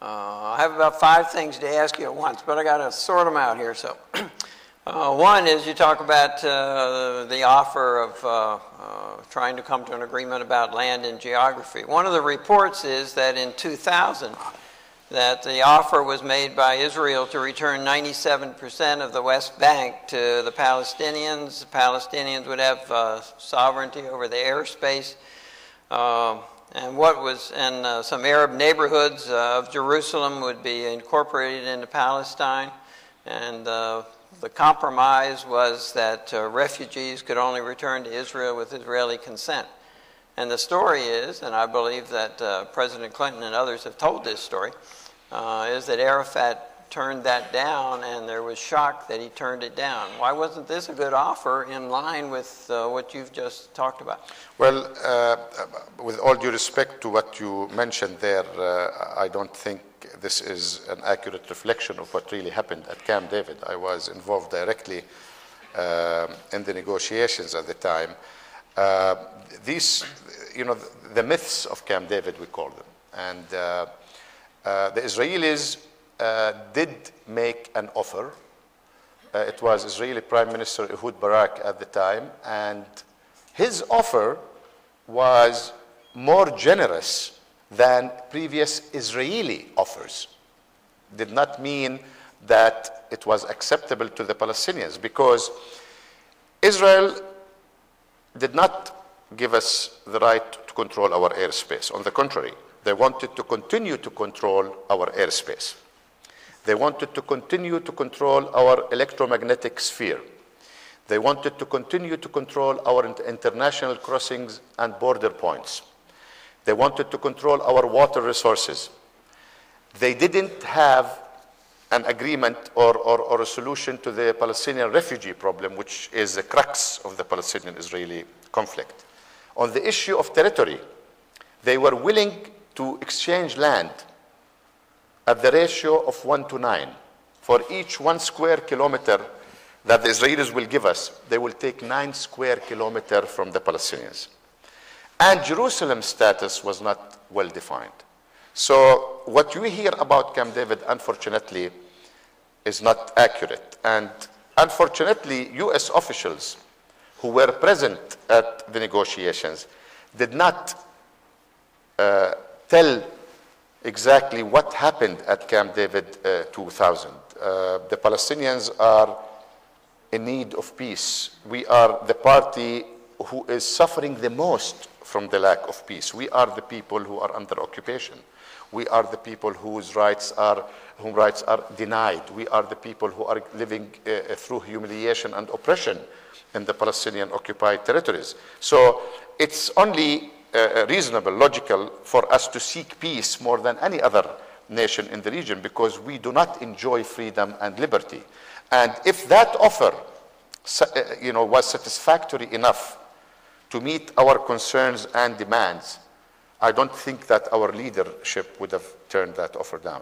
I have about 5 things to ask you at once, but I got to sort them out here. So, one is you talk about the offer of trying to come to an agreement about land and geography. One of the reports is that in 2000, that the offer was made by Israel to return 97% of the West Bank to the Palestinians. The Palestinians would have sovereignty over the airspace. And some Arab neighborhoods of Jerusalem would be incorporated into Palestine. And the compromise was that refugees could only return to Israel with Israeli consent. And the story is, and I believe that President Clinton and others have told this story, is that Arafat turned that down, and there was shock that he turned it down. Why wasn't this a good offer in line with what you've just talked about? Well, with all due respect to what you mentioned there, I don't think this is an accurate reflection of what really happened at Camp David. I was involved directly in the negotiations at the time. These, the myths of Camp David, we call them. And the Israelis did make an offer. It was Israeli Prime Minister Ehud Barak at the time, and his offer was more generous than previous Israeli offers. Did not mean that it was acceptable to the Palestinians, because Israel did not give us the right to control our airspace. On the contrary, they wanted to continue to control our airspace. They wanted to continue to control our electromagnetic sphere. They wanted to continue to control our international crossings and border points. They wanted to control our water resources. They didn't have an agreement or a solution to the Palestinian refugee problem, which is the crux of the Palestinian-Israeli conflict. On the issue of territory, they were willing to exchange land at the ratio of 1 to 9. For each 1 square kilometer that the Israelis will give us, they will take 9 square kilometers from the Palestinians. And Jerusalem's status was not well defined. So what we hear about Camp David, unfortunately, is not accurate. And unfortunately, US officials who were present at the negotiations did not tell exactly what happened at Camp David 2000. The Palestinians are in need of peace. We are the party who is suffering the most from the lack of peace. We are the people who are under occupation. We are the people whose rights are denied. We are the people who are living through humiliation and oppression in the Palestinian occupied territories. So it's only reasonable, logical for us to seek peace more than any other nation in the region, because we do not enjoy freedom and liberty. And if that offer was satisfactory enough to meet our concerns and demands, I don't think that our leadership would have turned that offer down.